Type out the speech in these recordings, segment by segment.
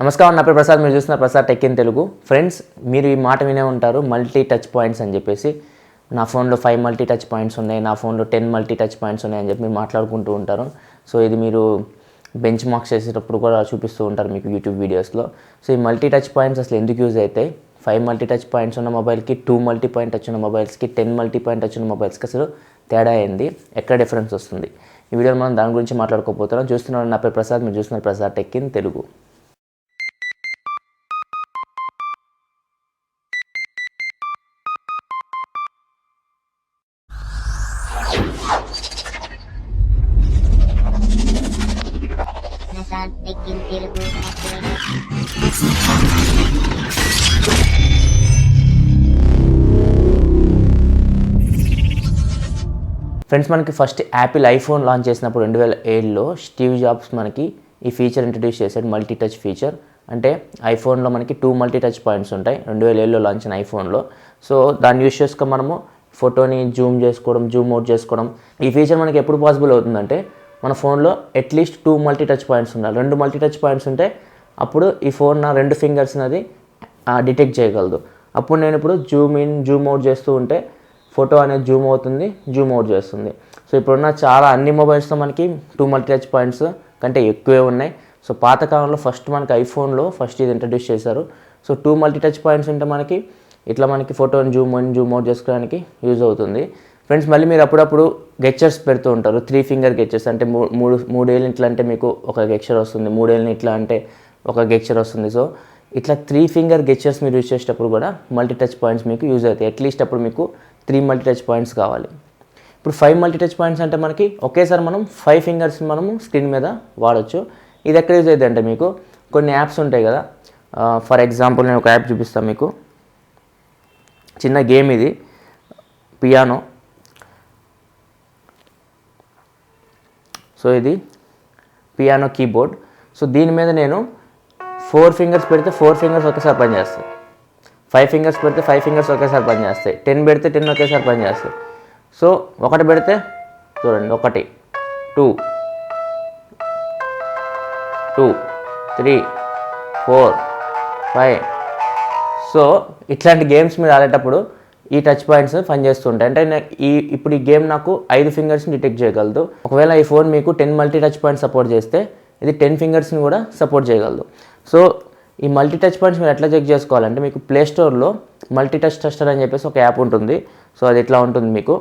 నమస్కారం, నా పేరు ప్రసాద్. మీరు చూస్తున్న Prasad tech in Telugu. Friends, మీరు ఈ మాట వినే ఉంటారు, మల్టీ టచ్ పాయింట్స్ అని చెప్పేసి. నా ఫోన్లో 5 మల్టీ టచ్ పాయింట్స్ ఉన్నాయి, నా ఫోన్లో 10 మల్టీ టచ్ పాయింట్స్ ఉన్నాయి అని చెప్పి మీరు మాట్లాడుకుంటూ ఉంటారు. సో ఇది మీరు బెంచ్ మార్క్స్ చేసేటప్పుడు కూడా చూపిస్తూ ఉంటారు మీకు యూట్యూబ్ వీడియోస్లో. సో ఈ మల్టీ టచ్ పాయింట్స్ అసలు ఎందుకు యూజ్ అవుతాయి? 5 మల్టీ టచ్ పాయింట్స్ ఉన్న మొబైల్కి, 2 మల్టీ పాయింట్ టచ్ ఉన్న మొబైల్స్కి, 10 మల్టీ పాయింట్ టచ్ ఉన్న మొబైల్స్కి అసలు తేడా ఏంది, ఎక్కడ డిఫరెన్స్ వస్తుంది? ఈ వీడియోలో మనం దాని గురించి మాట్లాడుకోబోతున్నాం. చూస్తున్నాను, నా పేరు ప్రసాద్, మీరు చూస్తున్నారు Prasad tech in Telugu. Friends, మనకి ఫస్ట్ యాపిల్ ఐఫోన్ లాంచ్ చేసినప్పుడు 2007లో స్టీవ్ జాబ్స్ మనకి ఈ ఫీచర్ ఇంట్రడ్యూస్ చేశాడు, మల్టీ టచ్ ఫీచర్. అంటే ఐఫోన్లో మనకి 2 మల్టీ టచ్ పాయింట్స్ ఉంటాయి 2007లో లాంచ్ అయిన ఐఫోన్లో. సో దాన్ని యూస్ చేసుకొని మనము ఫోటోని జూమ్ చేసుకోవడం, జూమ్ అవుట్ చేసుకోవడం. ఈ ఫీచర్ మనకి ఎప్పుడు పాసిబుల్ అవుతుందంటే మన ఫోన్లో అట్లీస్ట్ 2 మల్టీ టచ్ పాయింట్స్ ఉండాలి. 2 మల్టీ టచ్ పాయింట్స్ ఉంటే అప్పుడు ఈ ఫోన్ నా 2 ఫింగర్స్ని అది డిటెక్ట్ చేయగలదు. అప్పుడు నేను ఇప్పుడు జూమ్ ఇన్, జూమ్ అవుట్ చేస్తూ ఉంటే ఫోటో అనేది జూమ్ అవుతుంది, జూమ్ అవుట్ చేస్తుంది. సో ఇప్పుడున్న చాలా అన్ని మొబైల్స్లో మనకి 2 మల్టీ టచ్ పాయింట్స్ కంటే ఎక్కువే ఉన్నాయి. సో పాతకాలంలో ఫస్ట్ మనకి ఐఫోన్లో ఫస్ట్ ఇది ఇంట్రడ్యూస్ చేశారు. సో 2 మల్టీ టచ్ పాయింట్స్ ఉంటే మనకి ఇట్లా మనకి ఫోటోని జూమ్ ఇన్, జూమ్ అవుట్ చేసుకోవడానికి యూజ్ అవుతుంది. ఫ్రెండ్స్, మళ్ళీ మీరు అప్పుడప్పుడు గెస్చర్స్ పెడుతూ ఉంటారు, 3 ఫింగర్ గెస్చర్స్. అంటే మూడేళ్ళు ఇట్లా అంటే మీకు ఒక గెస్చర్ వస్తుంది, 3 ఏళ్ళని ఇట్లా అంటే ఒక గెస్చర్ వస్తుంది. సో ఇట్లా 3 ఫింగర్ గెస్చర్స్ మీరు యూజ్ చేసేటప్పుడు కూడా మల్టీ టచ్ పాయింట్స్ మీకు యూజ్ అవుతాయి. అట్లీస్ట్ అప్పుడు మీకు 3 మల్టీ టచ్ పాయింట్స్ కావాలి. ఇప్పుడు 5 మల్టీ టచ్ పాయింట్స్ అంటే మనకి ఒకేసారి మనం 5 ఫింగర్స్ మనము స్క్రీన్ మీద వాడచ్చు. ఇది ఎక్కడ యూజ్ అవుతుంది అంటే మీకు కొన్ని యాప్స్ ఉంటాయి కదా. ఫర్ ఎగ్జాంపుల్ నేను ఒక యాప్ చూపిస్తాను మీకు. చిన్న గేమ్ ఇది, పియానో. సో ఇది పియానో కీబోర్డ్. సో దీని మీద నేను 4 ఫింగర్స్ పెడితే 4 ఫింగర్స్ ఒకేసారి పనిచేస్తాయి. 5 ఫింగర్స్ పెడితే 5 ఫింగర్స్ ఒకేసారి పనిచేస్తాయి. 10 పెడితే 10 ఒకేసారి పనిచేస్తాయి. సో 1 పెడితే చూడండి, 1 2 2 3 4 5. సో ఇట్లాంటి గేమ్స్ మీద ఆడేటప్పుడు ఈ టచ్ పాయింట్స్ పనిచేస్తుంటాయి. అంటే ఇప్పుడు ఈ గేమ్ నాకు 5 ఫింగర్స్ని డిటెక్ట్ చేయగలదు. ఒకవేళ ఈ ఫోన్ మీకు 10 మల్టీ టచ్ పాయింట్స్ సపోర్ట్ చేస్తే ఇది 10 ఫింగర్స్ని కూడా సపోర్ట్ చేయగలదు. సో ఈ మల్టీ టచ్ పాయింట్స్ మీరు ఎట్లా చెక్ చేసుకోవాలంటే మీకు ప్లే స్టోర్లో మల్టీ టచ్ టెస్టర్ అని చెప్పేసి ఒక యాప్ ఉంటుంది. సో అది ఇట్లా ఉంటుంది మీకు.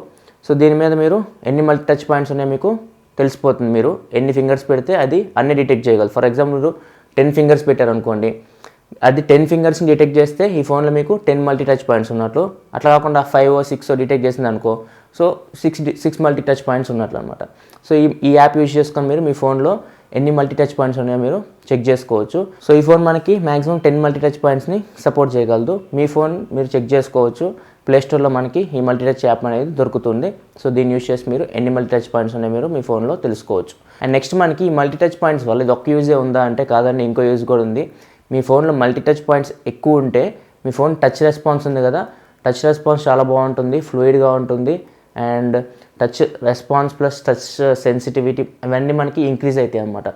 సో దీని మీద మీరు ఎన్ని మల్టీ టచ్ పాయింట్స్ ఉన్నాయో మీకు తెలిసిపోతుంది. మీరు ఎన్ని ఫింగర్స్ పెడితే అది అన్ని డిటెక్ట్ చేయగలరు. ఫర్ ఎగ్జాంపుల్ మీరు 10 ఫింగర్స్ పెట్టారనుకోండి, అది 10 ఫింగర్స్ని డిటెక్ట్ చేస్తే ఈ ఫోన్లో మీకు 10 మల్టీ టచ్ పాయింట్స్ ఉన్నట్లు. అట్లా కాకుండా 5 6 డిటెక్ట్ చేసింది అనుకో, సో 6 మల్టీ టచ్ పాయింట్స్ ఉన్నట్లు అనమాట. సో ఈ యాప్ యూజ్ చేసుకొని మీరు మీ ఫోన్లో ఎన్ని మల్టీ టచ్ పాయింట్స్ ఉన్నాయో మీరు చెక్ చేసుకోవచ్చు. సో ఈ ఫోన్ మనకి మ్యాక్సిమం 10 మల్టీ టచ్ పాయింట్స్ని సపోర్ట్ చేయగలదు. మీ ఫోన్ మీరు చెక్ చేసుకోవచ్చు. ప్లేస్టోర్లో మనకి ఈ మల్టీ టచ్ యాప్ అనేది దొరుకుతుంది. సో దీన్ని యూజ్ చేసి మీరు ఎన్ని మల్టీ టచ్ పాయింట్స్ ఉన్నాయో మీరు మీ ఫోన్లో తెలుసుకోవచ్చు. అండ్ నెక్స్ట్ మనకి ఈ మల్టీ టచ్ పాయింట్స్ వల్ల ఇది ఒక్క యూజే ఉందా అంటే కాదండి, ఇంకో యూజ్ కూడా ఉంది. మీ ఫోన్లో మల్టీ టచ్ పాయింట్స్ ఎక్కువ ఉంటే మీ ఫోన్ టచ్ రెస్పాన్స్ ఉంది కదా, టచ్ రెస్పాన్స్ చాలా బాగుంటుంది, ఫ్లూయిడ్గా ఉంటుంది. And touch response plus touch sensitivity అవన్నీ మనకి ఇంక్రీజ్ అవుతాయి అన్నమాట.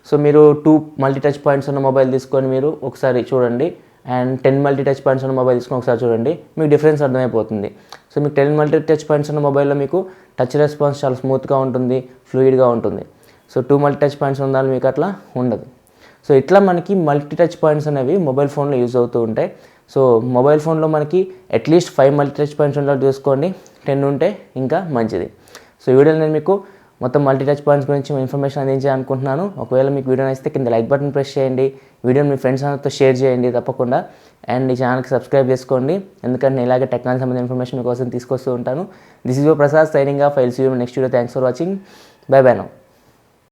సో మీరు 2 మల్టీ టచ్ పాయింట్స్ ఉన్న మొబైల్ తీసుకొని మీరు ఒకసారి చూడండి, అండ్ 10 మల్టీ టచ్ పాయింట్స్ ఉన్న మొబైల్ తీసుకొని ఒకసారి చూడండి, మీకు డిఫరెన్స్ అర్థమైపోతుంది. సో మీకు 10 మల్టీ టచ్ పాయింట్స్ ఉన్న మొబైల్లో మీకు టచ్ రెస్పాన్స్ చాలా స్మూత్గా ఉంటుంది, ఫ్లూయిడ్గా ఉంటుంది. సో 2 మల్టీ టచ్ పాయింట్స్ ఉన్న దాన్ని మీకు అట్లా ఉండదు. సో ఇట్లా మనకి మల్టీ టచ్ పాయింట్స్ అనేవి మొబైల్ ఫోన్లో యూజ్ అవుతూ ఉంటాయి. సో మొబైల్ ఫోన్లో మనకి అట్లీస్ట్ 5 మల్టీ టచ్ పాయింట్స్ ఉండేది చూసుకోండి, 10 ఉంటే ఇంకా మంచిది. సో ఈ వీడియోలో నేను మీకు మొత్తం మల్టీ టచ్ పాయింట్స్ గురించి ఇన్ఫర్మేషన్ అందించాలనుకుంటున్నాను. ఒకవేళ మీకు వీడియో నచ్చితే కింద లైక్ బటన్ ప్రెస్ చేయండి, వీడియోని మీ ఫ్రెండ్స్ అందరితో షేర్ చేయండి తప్పకుండా. అండ్ ఈ ఛానల్కి సబ్స్క్రైబ్ చేసుకోండి, ఎందుకంటే నేను ఇలాగే టెక్నాలజీ సంబంధించిన ఇన్ఫర్మేషన్ మీకోసం తీసుకొస్తూ ఉంటాను. This is your Prasad signing off. I will see you next video. Thanks for watching. Bye bye now.